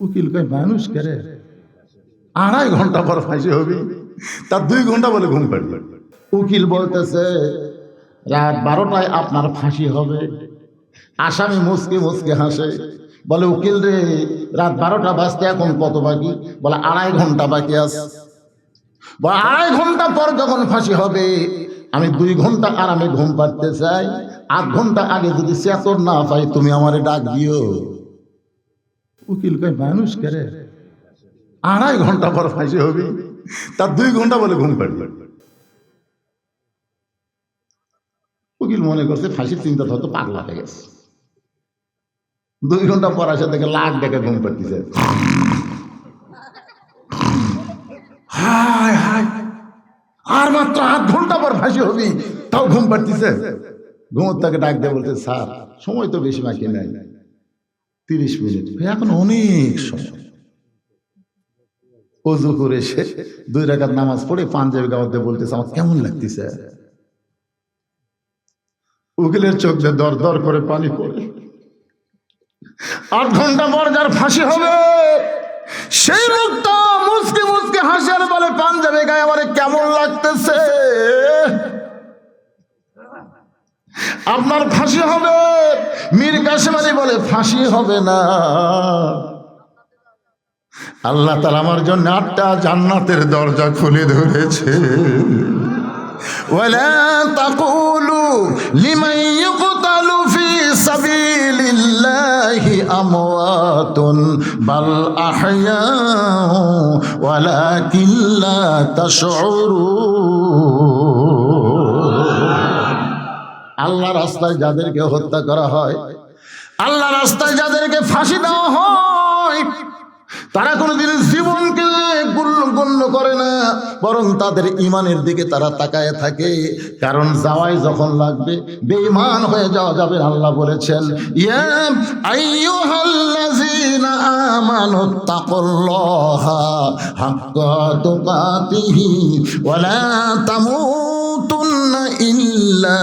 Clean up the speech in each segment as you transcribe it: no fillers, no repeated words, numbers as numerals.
উকিল কয় মানুষ করে 2.5 ঘন্টা পর ফাঁসি হবে, তার 2 ঘন্টা বলে ঘুম পাড়বে। উকিল বলতেছে রাত 12টায় আপনার ফাঁসি হবে। আসামি মুসকে মুসকে হাসে, বলে উকিল রে রাত 12টা বাজতে এখন কত বাকি? বলে 2.5 ঘন্টা বাকি আছে। 2.5 ঘন্টা পর যখন ফাঁসি হবে আমি 2 ঘন্টা আরামে ঘুম পাড়তে চাই, 8 ঘন্টা আগে যদি চেতন না পাই তুমি আমারে ডাক দিও। উকিল কয় মানুষ করে 2.5 ঘন্টা পর ফাঁসি হবে, তার 2 ঘন্টা বলে ঘুম পাড়বে। উকিল মনে করছে ফাঁসির চিন্তা হয়তো পাগলা হয়ে গেছে। 2 ঘন্টা পর আসে দেখে লাখ ডেকে ঘুম পাড়তেছে। হায় হায়, আর মাত্র 8 ঘন্টা পর ফাঁসি হবি, তাও ঘুম পাড়তেছে। ঘুমোর তাকে ডাক দিয়ে বলতে স্যার সময় তো বেশি বাকি নাই, 30 মিনিট। এখন অনেক সময়। ওযু করে এসে 2 রাকাত নামাজ পড়ে পাঞ্জাবি গাওয়াতে বলতেছে আমার কেমন লাগতেছে। উকিলের চোখ দিয়ে দর দর করে পানি পড়ে। 8 ঘন্টা পর যার ফাঁসি হবে সেই লোকটা মুসকে মুসকে হাসে আর বলে পাঞ্জাবি গায়ে আমার কেমন লাগতেছে। আপনার ফাঁসি হবে। মীর কাসেম আলী বলে ফাঁসি হবে না, আল্লাহ তাআলা আমার জন্য 8টা জান্নাতের দরজা খুলে ধরেছে। ওয়ালা তাকুলু লিমান ইউকতালু ফি সাবিলিল্লাহি আমওয়াতুন বাল আহইয়া ওয়ালাকিন লা তাশউরুন। আল্লাহ রাস্তায় যাদেরকে হত্যা করা হয়, আল্লাহ রাস্তায় যাদেরকে ফাঁসি দেওয়া হয়, তারা কোনোদিন জীবনকে গণ্য করে না, বরং তাদের ঈমানের দিকে তারা তাকায় থাকে। কারণ যাওয়াই যখন লাগবে বেঈমান হয়ে যাওয়া যাবে। আল্লাহ বলেছেন ইয়া আইয়ুহাল্লাযীনা আমানুত্তাকুল্লাহা হাক্কা তুকাতিহি ওয়া লা তামুতুন্না ইল্লা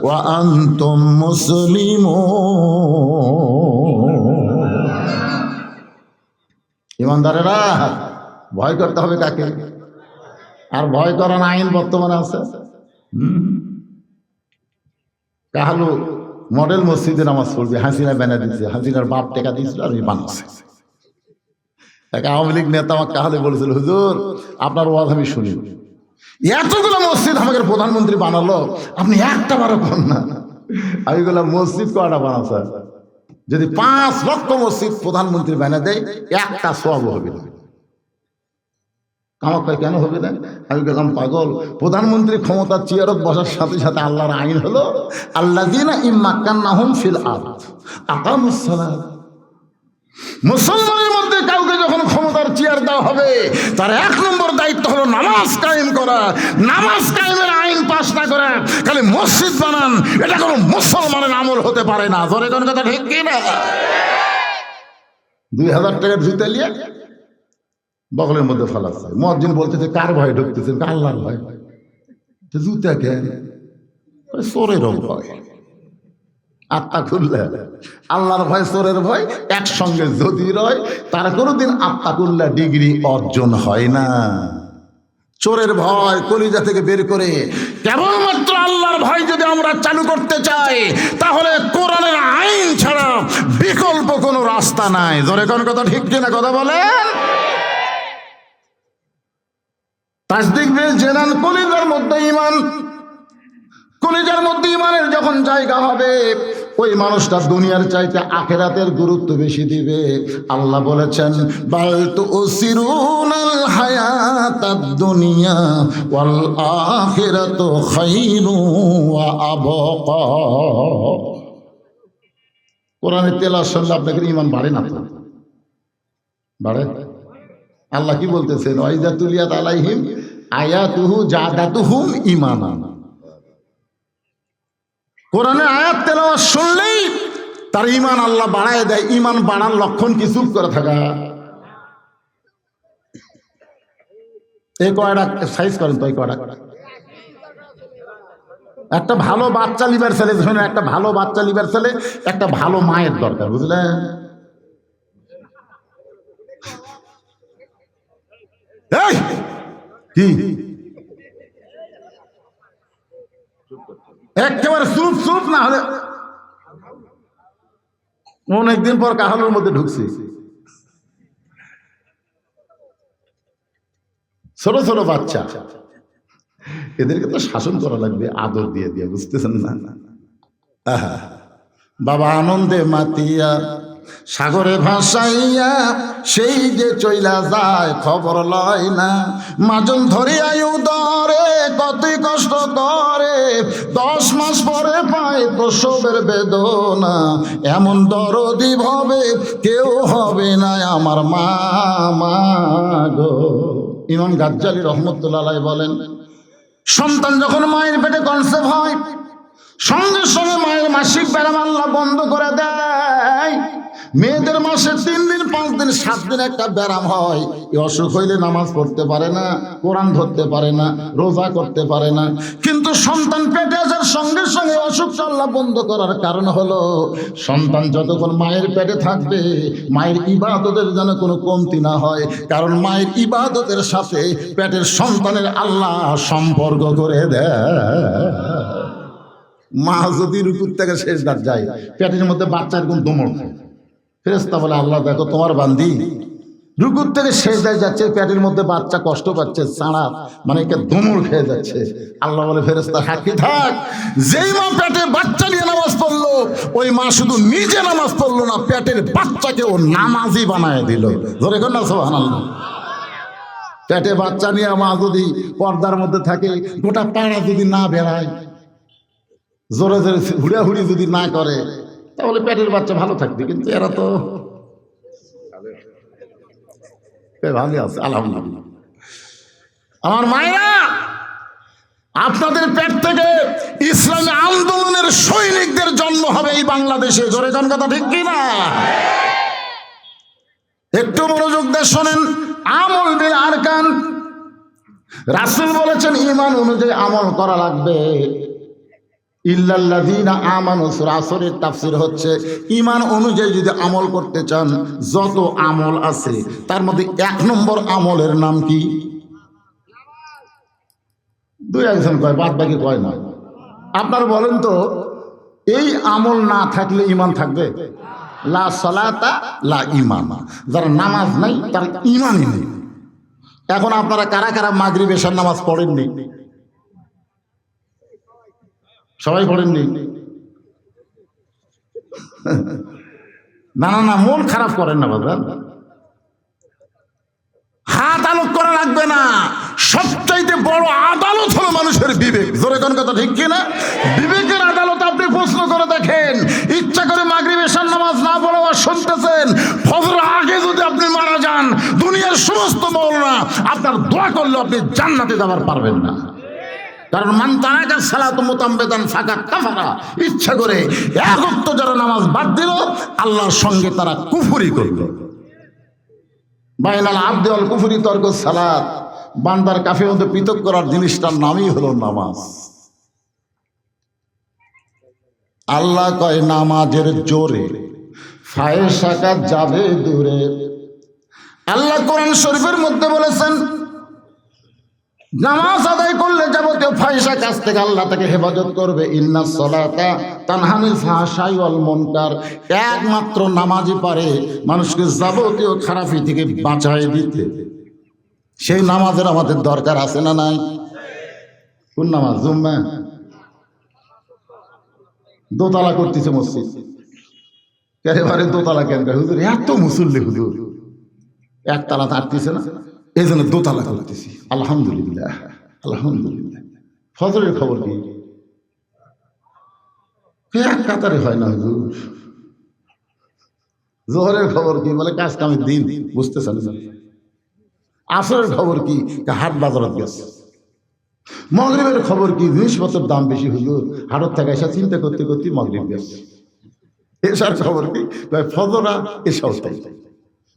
ওয়া আনতুম মুসলিমুন। ইমানদারেরা ভয় করতে হবে কাকে? আর ভয় করার আইন বর্তমানে আছে। কাহালু মডেল মসজিদে নামাজ পড়বে, হাসিনা ব্যানা দিচ্ছে, হাসিনার বাপ টাকা দিয়েছিল আর বানাচ্ছে। এক আওয়ামী লীগ নেতা আমাকে কাহালু বলেছিল হুজুর আপনার ওয়াজ আমি শুনি, এতগুলো মসজিদ আমাদের প্রধানমন্ত্রী বানালো, আপনি একটা বারো কর না। আমি বললাম মসজিদ কয়টা বানাচ্ছে? যদি 5 লক্ষ মসজিদ প্রধানমন্ত্রী বানিয়ে দেয় একটা সওয়াব হবে না। আমার কয় কেন হবে না? আমি বললাম পাগল, প্রধানমন্ত্রী ক্ষমতার চেয়ারত বসার সাথে সাথে আল্লাহর আইন হলো আল্লাযীনা ইম্মাক্কান্নাহুম ফিল আরদ আকামুস সালাত। মুসলমানের মধ্যে কাউকে যখন ক্ষমতার চেয়ার দেওয়া হবে তার 1 নম্বর দায়িত্ব হলো নামাজ কায়েম করা। নামাজ কায়েমের আইন পাস না করে খালি মসজিদ বানান, এটা কোনো মুসলমানের আমল হতে পারে না। ধরে কোন কথা ঠিক কি না? 2000 টাকার জুতা নিয়ে বগলের মধ্যে ফালাচ্ছে। মুয়াজ্জিন বলতেছে কার ভয় ঢুকতেছেন? আল্লাহর ভয়। জুতা কেন? চোরের ভয়। আত্মা খুললে আল্লাহর ভয় চোরের ভয় একসঙ্গে যদি রয় তারা কোনোদিন আত্মা খুললে ডিগ্রি অর্জন হয় না। চোরের ভয় কলিজা থেকে বের করে কেবলমাত্র আল্লাহর ভয় যদি আমরা চালু করতে চাই তাহলে কোরআনের আইন ছাড়া বিকল্প কোনো রাস্তা নাই। ধরে কোন কথা ঠিক কিনা কথা বলেন? তাসদিক বিল জানান, কলিজার মধ্যে ঈমান, কলিজার মধ্যে ঈমানের যখন জায়গা হবে ওই মানুষটা দুনিয়ার চাইতে আখিরাতের গুরুত্ব বেশি দিবে। আল্লাহ বলেছেন বাল তুসিরুনাল হায়াতাদ দুনিয়া ওয়াল আখিরাতু খায়রু ওয়া আবকা। কোরআনের তেলাওয়াত শুনলে আপনাদের ঈমান বাড়ে না? তো বাড়ে। আল্লাহ কি বলতেছেন? ওয়াইযা তুলিয়াত আলাইহিম আয়াতুহু জাদাতুহুম ঈমানা। কোরআনের আয়াত তেলাওয়াত শুনলেই তার ঈমান আল্লাহ বাড়ায় দেয়। ঈমান বাড়ার লক্ষণ কি চুপ করে থাকা? এই কয়টা সাইজ করেন তো, এই কয়টা একটা ভালো বাচ্চা লিবার ছেলে, শুনে একটা ভালো বাচ্চা লিবার ছেলে একটা ভালো মায়ের দরকার, বুঝলেন? এই কি একেবারে চুপ চুপ, না হলে অনেকদিন পর কাহালুর মধ্যে ঢুকছি। ছোট ছোট বাচ্চা, এদেরকে তো শাসন করা লাগবে আদর দিয়ে দিয়ে, বুঝতেছেন না? আহা, বাবা আনন্দে মাতিয়া সাগরে ভাসাইয়া সেই যে চইলা যায় খবর লয় না, মাজন ধরে আয়ু ধরে কতই কষ্ট করে, 10 মাস পরে পায় প্রসবের বেদনা, এমন দরদি ভাবে কেউ হবে না আমার মা গো। ইমাম গাজ্জালী রহমতুল্লাহ আলাইহি বলেন, সন্তান যখন মায়ের পেটে কনসেপ্ট হয় সঙ্গে সঙ্গে মায়ের মাসিক ব্যায়াম আল্লাহ বন্ধ করে দেয়। মেয়েদের মাসে 3 দিন 5 দিন 7 দিন একটা ব্যায়াম হয়। এই অসুখ হইলে নামাজ পড়তে পারে না, কোরআন ধরতে পারে না, রোজা করতে পারে না। কিন্তু সন্তান পেটে আসার সঙ্গে সঙ্গে অসুখটা আল্লাহ বন্ধ করার কারণ হলো সন্তান যতক্ষণ মায়ের পেটে থাকবে মায়ের ইবাদতের যেন কোনো কমতি না হয়, কারণ মায়ের ইবাদতের সাথে পেটের সন্তানের আল্লাহ সম্পর্ক করে দেয়। মা যদি রুকুর থেকে সেজদায় যায়, পেটের মধ্যে বাচ্চা এরকম দমড় খায়, ফেরেশতা বলে আল্লাহ দেখো তোমার বান্দি রুকুর থেকে সেজদায় যাচ্ছে, পেটের মধ্যে বাচ্চা কষ্ট পাচ্ছে, চাঁড়া মানে একে দমড় খেয়ে যাচ্ছে। আল্লাহ বলে ফেরেশতা সাক্ষী থাক, যেই মা পেটে বাচ্চা নিয়ে নামাজ পড়লো ওই মা শুধু নিজে নামাজ পড়লো না, পেটের বাচ্চাকে ও নামাজি বানায় দিল। ধরে কোন না সুবহানাল্লাহ। পেটে বাচ্চা নিয়ে মা যদি পর্দার মধ্যে থাকে, গোটা পাড়া যদি না বেড়ায়, জোরে জোরে হুড়াহুড়ি যদি না করে, তাহলে পেটের বাচ্চা ভালো থাকবে। কিন্তু এরা তো ভালো আছে আলহামদুলিল্লাহ। আমার মায়েরা, আপনাদের পেট থেকে ইসলামী আন্দোলনের সৈনিকদের জন্ম হবে এই বাংলাদেশে। জোরে জন কথা ঠিক কি না? একটু মনোযোগ দিয়ে শোনেন। আমল বিল আরকান, রাসূল বলেছেন ঈমান অনুযায়ী আমল করা লাগবে। ইল্লাল্লাযীনা আমানু, সূরা আসরের তাফসীর হচ্ছে ঈমান অনুযায়ী যদি আমল করতে চান, যত আমল আছে তার মধ্যে 1 নম্বর আমলের নাম কি? 2-1 কয়, বাদ বাকি কয় না। আপনারা বলেন তো, এই আমল না থাকলে ঈমান থাকবে? লা সালাতা লা ঈমান। যারা নামাজ নাই তার ঈমানই নেই। এখন আপনারা কারা কারা মাগরিব এশার নামাজ পড়েননি? সবাই পড়েননি? না না না, মন খারাপ করেন না বাবা, হাত আলোক করা লাগবে না। সবচাইতে বড় আদালত হলো মানুষের বিবেক। জোরে কোন কথা ঠিক কিনা? বিবেকের আদালত আপনি প্রশ্ন করে দেখেন। ইচ্ছা করে মাগরিব এশার নামাজ না পড়ে শুনতেছেন, ফজরের আগে যদি আপনি মারা যান, দুনিয়ার সমস্ত মাওলানা আপনার দোয়া করলে আপনি জান্নাতে যাবার পারবেন না। কারণ মান তারাকা সালাতু মুতাম্মিদান ফাকাত কাফারা, ইচ্ছা করে এক ওয়াক্ত যারা নামাজ বাদ দিল আল্লাহর সঙ্গে তারা কুফরি করল। বাইনাল আবদি ওয়াল কুফরি তরকুস সালাত, বান্দার কাফের মধ্যে পৃথক করার জিনিসটার নামই হলো নামাজ। আল্লাহ কয় নামাজের জোরে ফায়সাকা যাবে দূরে। আল্লাহ কোরআন শরীফের মধ্যে বলেছেন নামাজ আদায় করলে যাবতীয় ফাহিশা কাজ থেকে আল্লাহ তাকে হেফাজত করবে। ইন্নাস সালাতা তানহা আনিল ফাহশাই ওয়াল মুনকার, একমাত্র নামাজই পারে মানুষকে যাবতীয় খারাপি থেকে বাঁচায় দিতে। সেই নামাজের আমাদের দরকার আছে না নাই? কোন নামাজ? জুম্মা। দোতলা করতেছে মসজিদ, একেবারে দোতলা কেন? হুজুর এত মুসল্লি, হুজুর একতলা থাকতেছে না, এই জন্য দোতলা করতেছি। আলহামদুলিল্লাহ আলহামদুলিল্লাহ। ফজরের খবর কি? এক কাতারে হয় না হুজুর। জোহরের খবর কি? বলে কাজ কামের দিন, বুঝতেছেন? আসরের খবর কি? হাট বাজারত গেছে। মাগরিবের খবর কি? জিনিসপত্রের দাম বেশি হুজুর, হাটত থেকে এসে চিন্তা করতে করতে মাগরিব গেছে। এসার খবর কি? ফজরা এসাও তাই।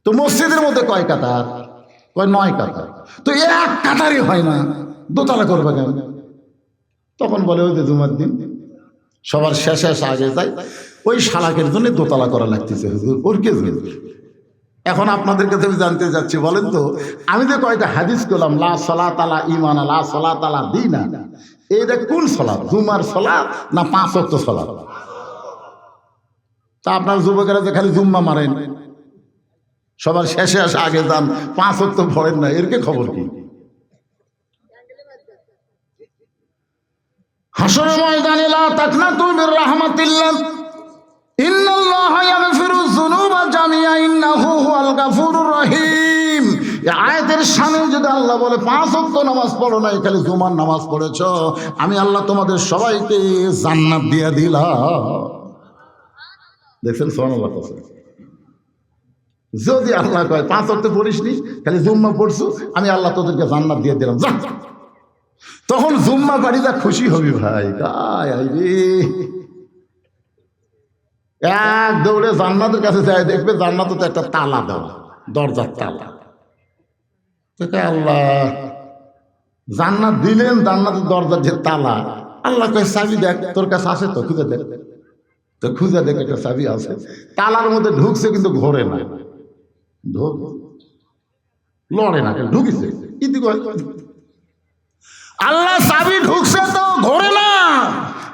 তো মসজিদের মধ্যে কয় কাতার? কয় 9 কাতার। তো এক কাতারই হয় না, দোতলা করবে কেন? তখন বলে ওই যে জুমার দিন সবার শেষে আগে যায়, ওই শালাকের জন্য দোতলা করা লাগতেছে হুজুর। ওর কে এখন আপনাদের কাছে আমি জানতে যাচ্ছি, বলেন তো, আমি যে কয়টা হাদিস করলাম, লা সালাত আলা ঈমান, লা সালাত আলা দীনা, এইটা কোন সালাত? জুমার সালাত না 5 ওয়াক্ত সালাত? তা আপনার যুবকেরা যে খালি জুম্মা মারেন, সবার শেষে আসে আগে যান, 5 ওয়াক্ত পড়েন না, এর কি খবর কি? হাসরের ময়দানে লা তাকনাতু মির রাহমাতিল্লাহ ইন্নাল্লাহা ইয়াগফিরুয যুনুবা জামিআ ইন্নাহু হুয়াল গাফুরুর রহিম। এই আয়াতের সামনে যদি আল্লাহ বলে 5 ওয়াক্ত নামাজ পড়ো না, খালি জুমার নামাজ পড়েছো, আমি আল্লাহ তোমাদের সবাইকে জান্নাত দিয়ে দিলাম। দেখছেন সুবহানাল্লাহ? যদি আল্লাহ কয় 5 ওয়াক্ত পড়িসনি, খালি জুম্মা পড়ছো, আমি আল্লাহ তোদেরকে জান্নাত দিয়ে দিলাম, যা। তখন জুম্মা বাড়িটা খুশি হবি ভাই, এক দৌড়ে জান্নাতের কাছে যায়, দেখবে জান্নাতে তো একটা তালা দেওয়া, দরজার তালা। আল্লাহ জান্নাত দিলেন, জান্নাতের দরজার যে তালা, আল্লাহ কয় চাবি দেখ, তোর কাছে আছে তো, খুঁজে দেখ। তো খুঁজে দেখ, একটা চাবি আছে, তালার মধ্যে ঢুকছে কিন্তু ঘোরে না, লড়ে না, ঢুকিছে। আল্লাহ চাবি ঢুকছে তো ঘোরে না।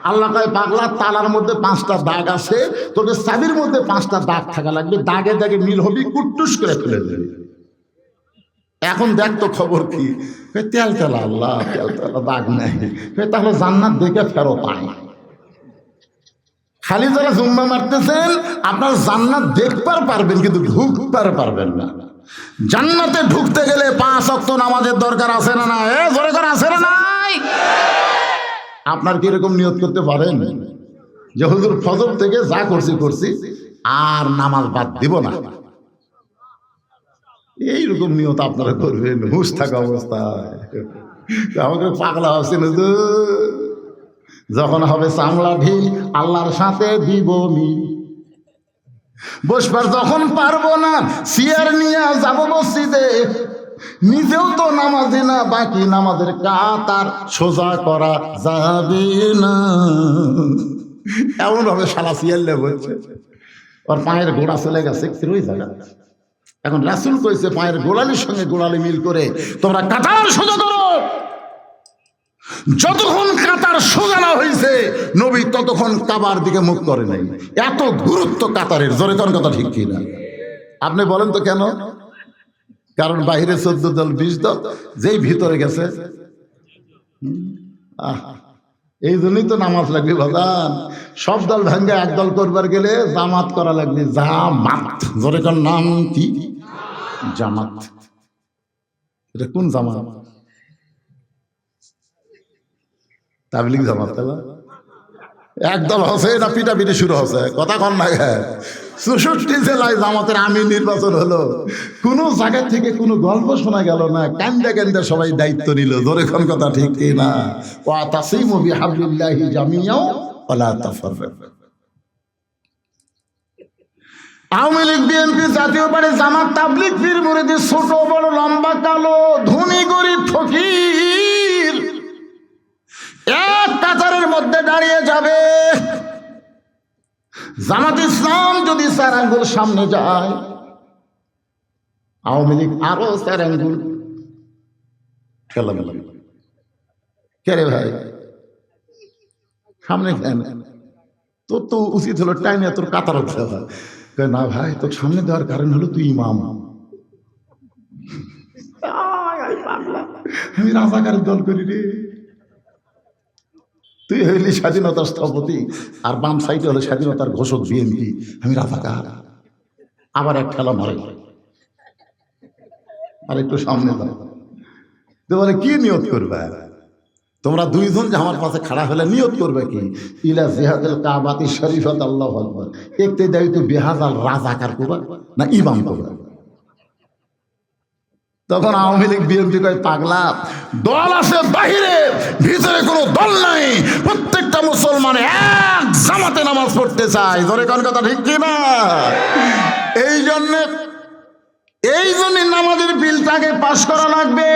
আল্লাহ কয় পাগলা, তালার মধ্যে 5টা দাগ আছে, তোদের চাবির মধ্যে 5টা দাগ থাকা লাগবে, দাগে দাগে মিল হবি, কুট্টুস করে ফেলে দেবে। এখন দেখ তো খবর কি? তেল তেলা, আল্লাহ তেল তেলা দাগ নাই, তাহলে জান্নাত দেখে ফেরত আয়। খালি যারা জুম্মা মারতেছেন, আপনার জান্নাত দেখবার পারবেন, কিন্তু ঢুকবার পারবেন না। জান্নাতে ঢুকতে গেলে 5 ওয়াক্ত নামাজের দরকার আছে না না? জোরে করে আছে না নাই? আপনার কি এরকম নিয়ত করতে পারেন যে হুজুর ফজর থেকে যা করছি আর নামাজ বাদ দিব না? এইরকম নিয়ত আপনারা করবেন হুঁশ থাকা অবস্থায়? আমাকে পাগলা হচ্ছেন, যখন হবে চামড়া ঢিল, আল্লাহর সাথে দিব মিল, বসবার যখন পারবো না, চেয়ার নিয়ে যাবো মসজিদে, নিজেও তো নামাজি না, বাকি নামাজের কাতার সোজা করা যাবে না, এমন ভাবে শালা চেয়ার বলছে। ওর পায়ের গোড়া চলে গেছে ওই জায়গা। এখন রাসূল কইছে, পায়ের গোড়ালির সঙ্গে গোড়ালি মিল করে তোমরা কাতার সোজা করো। যতক্ষণ কাতার সোজা না হয়েছে, নবী ততক্ষণ কাবার দিকে মুখ করে নাই। এত গুরুত্ব কাতারের, জোরে কোন কথা ঠিক কিনা? আপনি বলেন তো কেন? কারণ বাহিরে 14 দল 20 দল, যেই ভিতরে গেছে, এই জন্যই তো নামাজ লাগবে বাজান। সব দল ভাঙ্গে এক দল করবার গেলে জামাত করা লাগবে, জামাত। জোরে কোন নাম কি? জামাত। এটা কোন জামাত? তাবলীগ জামাত। একদল হচ্ছে না, পিটাপিটি শুরু হচ্ছে, কথা কন না। 64 জেলায় জামাতের আমির নির্বাচন হলো, কোনো জায়গা থেকে কোনো গল্প শোনা গেল না, কান্দা কান্দা সবাই দায়িত্ব নিল। ধরে কোন কথা ঠিক না? ওয়া তাসিমু বিহাবলিল্লাহি জামিআও ওয়া লা তাফাররাকু। আওয়ামী লীগ, বিএনপি, জাতীয় পার্টি, জামাত, তাবলীগ, পীর মুরিদি, ছোট বড়, লম্বা কালো, ধনী গরিব, ফকির এক কাতারের মধ্যে দাঁড়িয়ে যাবে। জামাত ইসলাম যদি 4 আঙ্গুল সামনে যায়, আওয়ামী লীগ আরো 4 আঙ্গুল ঠেলামেলা। কে রে ভাই সামনে কেন? তোর তো উচিত হলো টাইমে তোর কাতার দেওয়া। না ভাই, তোর সামনে দেওয়ার কারণ হলো তুই ইমাম। আমি রাজাকারের দল করি রে। তুই হইলি স্বাধীনতার স্থপতি, আর বাম সাইডে হলো স্বাধীনতার ঘোষক বিএনপি। আমি রাজাকার। আবার এক ঠেলা মারে, আর একটু সামনে দাও। তো বলে কি নিয়ত করবে তোমরা 2 জন যে আমার পাশে খাড়া হলে নিয়ত করবে কি? ইলা জিহাদুল কাবাতি শরীফাত আল্লাহু আকবার। একতে দেয় তো বেহাজাল রাজাকার করবা না ইমাম করবা? তখন আওয়ামী লীগ, বিএনপি কয় পাগলা, দল আছে বাহিরে, ভিতরে কোনো দল নাই, প্রত্যেকটা মুসলমান এক জামাতে নামাজ পড়তে চায়। ধরে কোন কথা ঠিক কিনা? এই জন্যে নামাজের বিলটাকে পাশ করা লাগবে।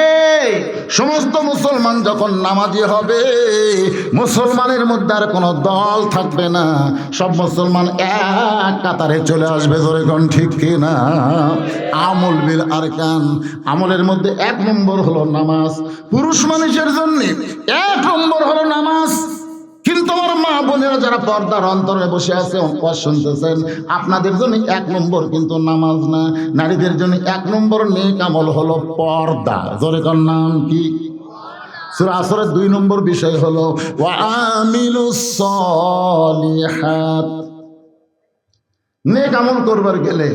সমস্ত মুসলমান যখন নামাজি হবে, মুসলমানের মধ্যে আর কোনো দল থাকবে না, সব মুসলমান এক কাতারে চলে আসবে। জোরে কোন ঠিক কিনা? আমল বিল আরকান, আমলের মধ্যে 1 নম্বর হলো নামাজ। পুরুষ মানুষের জন্য 1 নম্বর হলো নামাজ। কিন্তু আমার মা বোনেরা যারা পর্দার অন্তরে বসে আছে ওয়াজ শুনতেছেন, আপনাদের জন্য 1 নম্বর কিন্তু নামাজ না, নারীদের জন্য 1 নম্বর নেক আমল হলো পর্দা। জোরে কোন নাম কি? সূরা আসরের 2 নম্বর বিষয় হলো ওয়া আমিলুস সলিহাত। নেক আমল করবার গেলে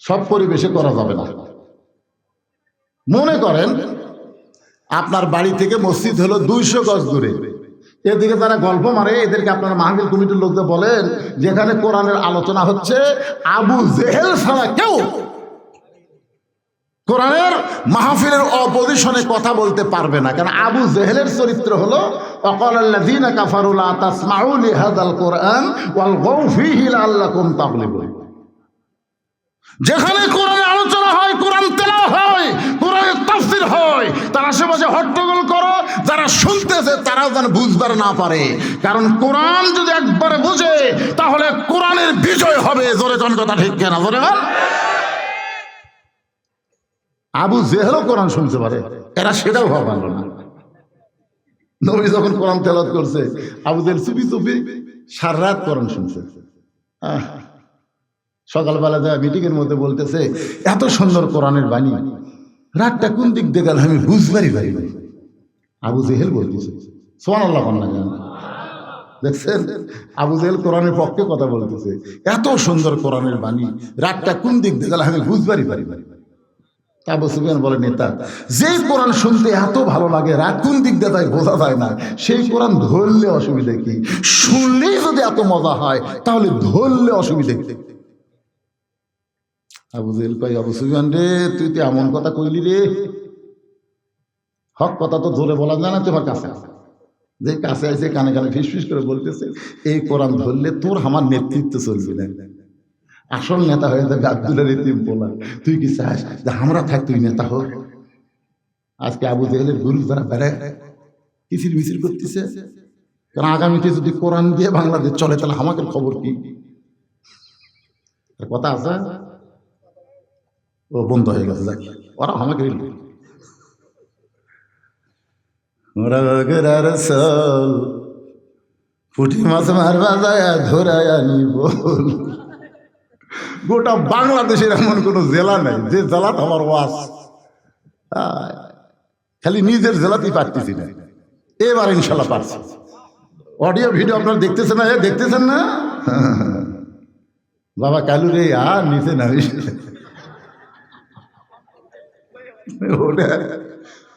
সব পরিবেশে করা যাবে না। মনে করেন আপনার বাড়ি থেকে মসজিদ হলো 200 গজ দূরে, এদিকে তারা গল্প মারে, এদেরকে আপনারা মাহফিল কমিটির লোকদের বলেন যেখানে কোরআনের আলোচনা হচ্ছে, আবু জেহেল ছাড়া কেউ কোরআনের মাহফিলের অপোজিশনে কথা বলতে পারবে না। কারণ আবু জেহেলের চরিত্র হলো ওয়াকালাল্লাযীনা কাফারু লা তাসমাউ লিহাযাল কোরআন ওয়ালগাউ ফীহি লাআল্লাকুম তাগলিবুন। যেখানে কোরআনের আলোচনা হয়, কোরআন তেলাওয়াত হয়, কোরআনের তাফসীর হয়, তার আশেপাশে হট্টগোল করো, যারা শুনতেছে তারাও যেন বুঝবার না পারে। কারণ কোরআন যদি একবারে বুঝে তাহলে কোরআনের বিজয় হবে। জোরে কোন কথা ঠিক কিনা? জোরে বল। আবু জেহেলও কোরআন শুনতে পারে, এরা সেটাও ভাব পারল না। নবী যখন কোরআন তেলাওয়াত করছে, আবু জেহেল চুপি চুপি সারা রাত কোরআন শুনছে। সকালবেলা যা মিটিং এর মধ্যে বলতেছে, এত সুন্দর কোরআনের বাণী, রাতটা কোন দিক দিয়ে গেল আমি বুঝবারই পারি না। আবু জেহেল বলতেছে, সুবহানাল্লাহ। দেখছেন, আবু জেহেল কোরআনের পক্ষে কথা বলতেছে, এত সুন্দর কোরআনের বাণী, রাতটা কোন দিক দিয়ে গেল আমি বুঝবারই পারি না। আবু সুফিয়ান বলে, নেতা, যে কোরআন শুনতে এত ভালো লাগে, রাত কোন দিক দিয়ে তাই বোঝা যায় না, সেই কোরআন ধরলে অসুবিধা কি? শুনলেই যদি এত মজা হয় তাহলে ধরলে অসুবিধা কি? আবু জেহেল কয়, আবু সুফিয়ান রে, তুই তো এমন কথা কইলি রে, হক কথা তো জোরে বলা যায় না, তোমার কাছে যে কাছে আছে কানে কানে ফিসফিস করে বলতেছে, এই কোরআন ধরলে তোর আমার নেতৃত্ব চলবে না, আসল নেতা হয়ে যাবে আব্দুল্লাহ ইতিম বলা। তুই কি চাস যে আমরা থাক, তুই নেতা হোক? আজকে আবু জেহেলের গুরু যারা বেড়ায় কিচির মিচির করতেছে, কারণ আগামীতে যদি কোরআন দিয়ে বাংলাদেশ চলে তাহলে আমাদের খবর কি? কথা আছে, ও বন্ধ হয়ে গেছে, যাক ওরা আমাকে পুঁটি মাছ মারবা যায় ধরায় আনি বল। গোটা বাংলাদেশের এমন কোন জেলা নাই যে জেলাত আমার ওয়াজ, খালি নিজের জেলাতেই পারতেছি না, এবার ইনশাল্লাহ পারছি। অডিও ভিডিও আপনারা দেখতেছেন না? দেখতেছেন না বাবা কালু রে, আর নিচে না ওটা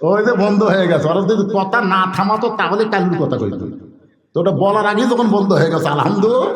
ওই যে বন্ধ হয়ে গেছে। ওরা যদি কথা না থামাতো তাহলে কালুর কথা কইতো, তো ওটা বলার আগেই যখন বন্ধ হয়ে গেছে, আলহামদুলিল্লাহ।